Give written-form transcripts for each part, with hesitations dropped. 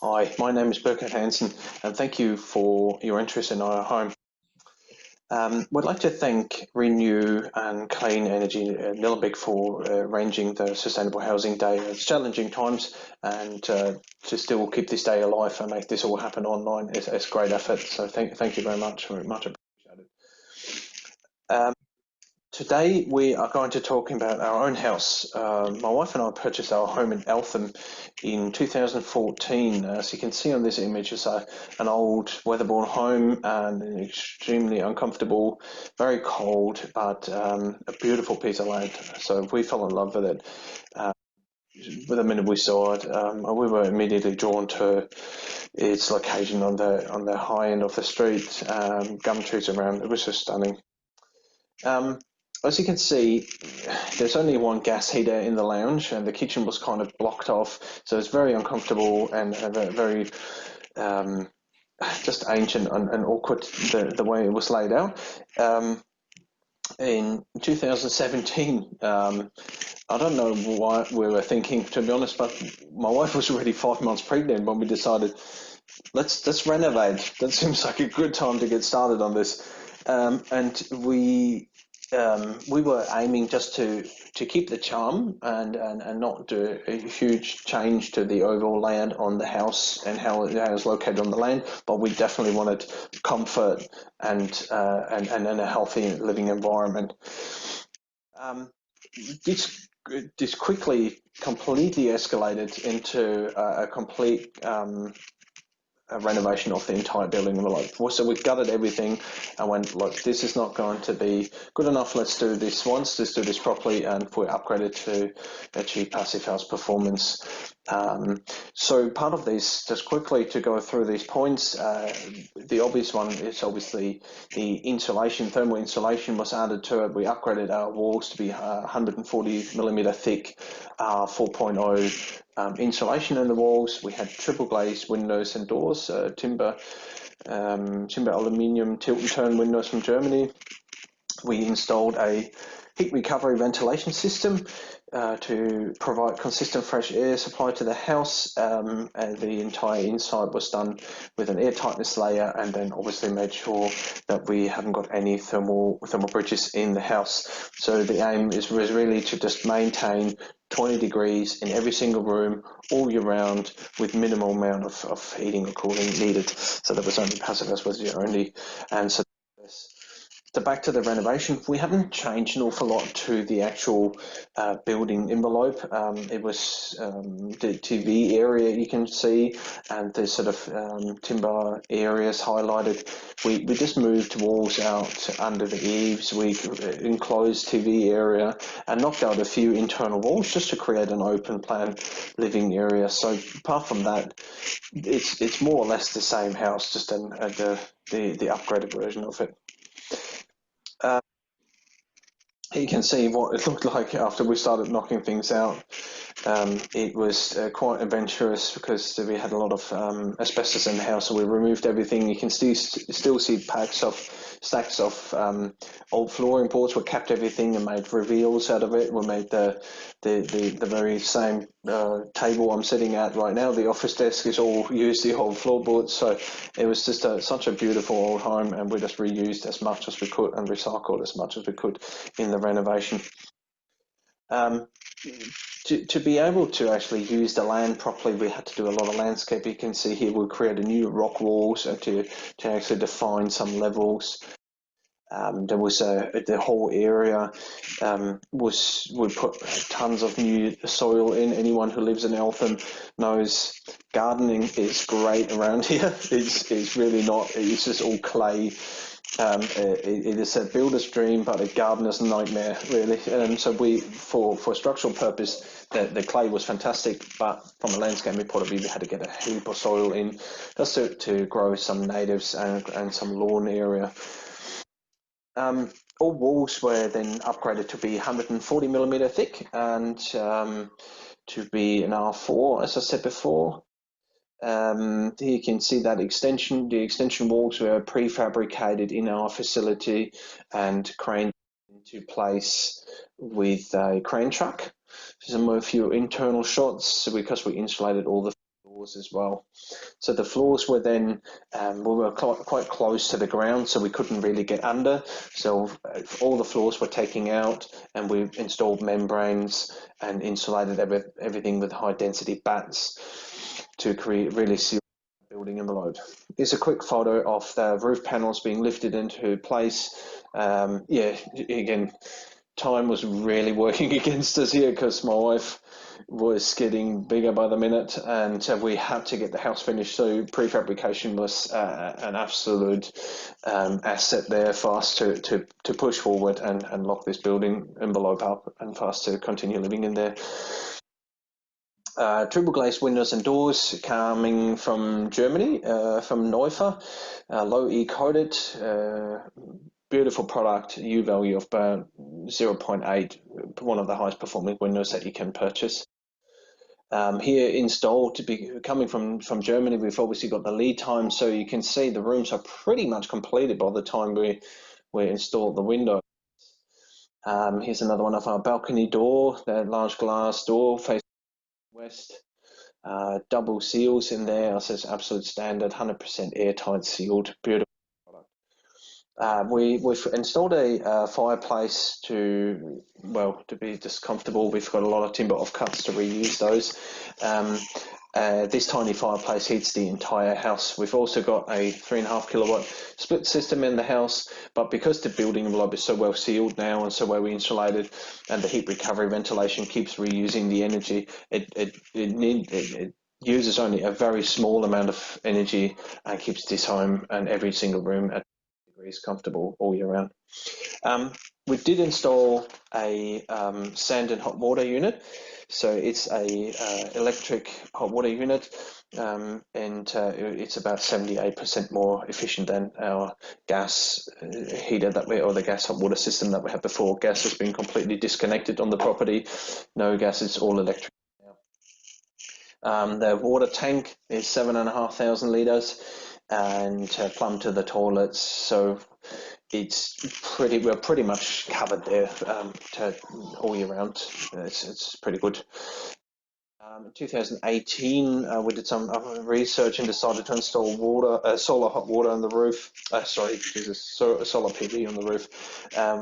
Hi, my name is Burkhard Hansen, and thank you for your interest in our home. We'd like to thank Renew and Clean Energy Nillumbik for arranging the Sustainable Housing Day. It's challenging times, and to still keep this day alive and make this all happen online is a great effort. So thank you very much. Very much appreciated. Um, Today we are going to talk about our own house. My wife and I purchased our home in Eltham in 2014. As you can see on this image, it's an old weatherboard home and extremely uncomfortable, very cold, but a beautiful piece of land. So we fell in love with it. The minute we saw it, we were immediately drawn to its location on the high end of the street, gum trees around. It was just stunning. Um, as you can see, there's only one gas heater in the lounge, and the kitchen was kind of blocked off, so it's very uncomfortable and very um, just ancient and awkward the way it was laid out. In 2017, I don't know what we were thinking, to be honest, but my wife was already 5 months pregnant when we decided let's renovate. That seems like a good time to get started on this. And we were aiming just to keep the charm and not do a huge change to the overall layout on the house and how it was located on the land, but we definitely wanted comfort and a healthy living environment. Um, this this quickly completely escalated into a complete a renovation of the entire building. And we're like, well, so we gutted everything and went, look, this is not going to be good enough. Let's do this once, let's do this properly, and we upgraded to achieve passive house performance. So part of this, just quickly to go through these points, the obvious one is obviously the insulation. Thermal insulation was added to it. We upgraded our walls to be 140 millimeter thick, 4.0 insulation in the walls. We had triple glazed windows and doors, timber aluminium tilt and turn windows from Germany. We installed a heat recovery ventilation system to provide consistent fresh air supply to the house, and the entire inside was done with an air tightness layer, and then obviously made sure that we haven't got any thermal bridges in the house. So the aim was really to just maintain 20 degrees in every single room all year round with minimal amount of heating or cooling needed. So that was only passive as was the only. And so back to the renovation, we haven't changed an awful lot to the actual building envelope. It was the TV area you can see, and the sort of timber areas highlighted. We just moved walls out under the eaves. We enclosed TV area and knocked out a few internal walls just to create an open plan living area. So apart from that, it's more or less the same house, just the upgraded version of it. You can see what it looked like after we started knocking things out. It was quite adventurous because we had a lot of asbestos in the house, so we removed everything. You can still see stacks of old flooring boards. We kept everything and made reveals out of it. We made the very same table I'm sitting at right now. The office desk is all used the old floorboards. So it was just such a beautiful old home, and we just reused as much as we could and recycled as much as we could in the renovation. To be able to actually use the land properly, we had to do a lot of landscape. You can see here we created new rock walls to actually define some levels. There was the whole area we put tons of new soil in. Anyone who lives in Eltham knows gardening is great around here. It's really not. It's just all clay. It is a builder's dream, but a gardener's nightmare, really. So for structural purpose, the clay was fantastic, but from a landscaping point of view, we had to get a heap of soil in just to grow some natives and some lawn area. All walls were then upgraded to be 140 millimeter thick and to be an R4, as I said before. Here you can see that extension. The extension walls were prefabricated in our facility and craned into place with a crane truck. Some a few internal shots because we insulated all the floors as well. So the floors were then, we were quite close to the ground, so we couldn't really get under. So all the floors were taken out, and we installed membranes and insulated everything with high density bats to create really seal building envelope. Here's a quick photo of the roof panels being lifted into place. Yeah, again, time was really working against us here because my wife was getting bigger by the minute, and we had to get the house finished. So prefabrication was an absolute asset there for us to push forward and lock this building envelope up and for us to continue living in there. Triple glazed windows and doors coming from Germany, from Neufer, low E coated, beautiful product, U value of about 0.8, one of the highest performing windows that you can purchase. Here installed, to be coming from Germany, we've obviously got the lead time, so you can see the rooms are pretty much completed by the time we installed the window. Here's another one of our balcony door, that large glass door facing west. Double seals in there, as is absolute standard, 100% airtight sealed, beautiful product. We've installed a fireplace to be just comfortable. We've got a lot of timber offcuts to reuse those. This tiny fireplace heats the entire house. We've also got a 3.5 kilowatt split system in the house, but because the building envelope is so well sealed now and so well insulated, and the heat recovery ventilation keeps reusing the energy, it uses only a very small amount of energy and keeps this home and every single room at degrees comfortable all year round. We did install a sand and hot water unit. So it's a electric hot water unit, and it's about 78% more efficient than our gas heater or the gas hot water system that we had before. Gas has been completely disconnected on the property. No gas, it's all electric now. The water tank is 7,500 litres and plumbed to the toilets. So we're pretty much covered there all year round. It's pretty good. In 2018, we did some research and decided to install solar hot water on the roof. Solar PV on the roof.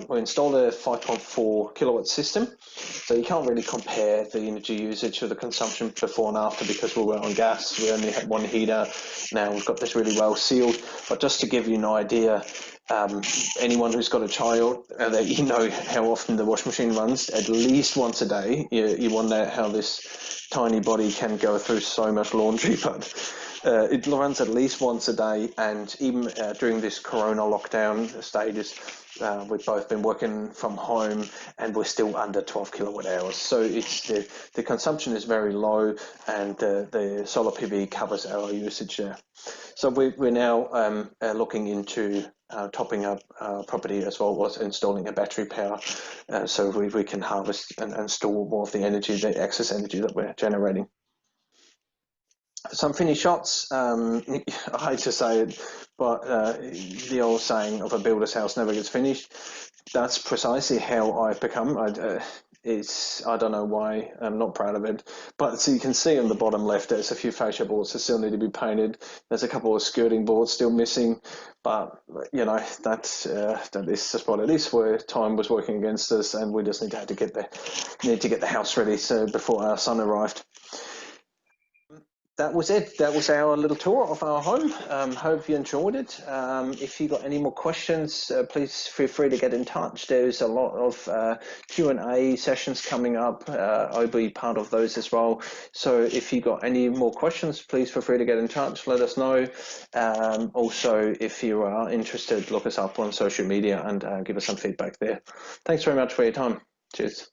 We installed a 5.4 kilowatt system, so you can't really compare the energy usage or the consumption before and after because we were on gas. We only had one heater. Now we've got this really well sealed. But just to give you an idea, anyone who's got a child, that you know how often the washing machine runs, at least once a day. You wonder how this tiny body can go through so much laundry, but it runs at least once a day. And even during this corona lockdown stages, we've both been working from home and we're still under 12 kilowatt hours. So it's the consumption is very low, and the solar PV covers our usage there. So we're now looking into topping up property as well as installing a battery power, so we can harvest and store more of the energy, the excess energy that we're generating. Some finished shots. I hate to say it, but the old saying of a builder's house never gets finished. That's precisely how I've become. I don't know why, I'm not proud of it, but so you can see on the bottom left there's a few fascia boards that still need to be painted. There's a couple of skirting boards still missing, but you know that is just what it is. Where time was working against us, and we just need to get the house ready before our son arrived. That was it. That was our little tour of our home. Hope you enjoyed it. If you got any more questions, please feel free to get in touch. There's a lot of Q&A sessions coming up. I'll be part of those as well. So if you got any more questions, please feel free to get in touch. Let us know. Also, if you are interested, look us up on social media and give us some feedback there. Thanks very much for your time. Cheers.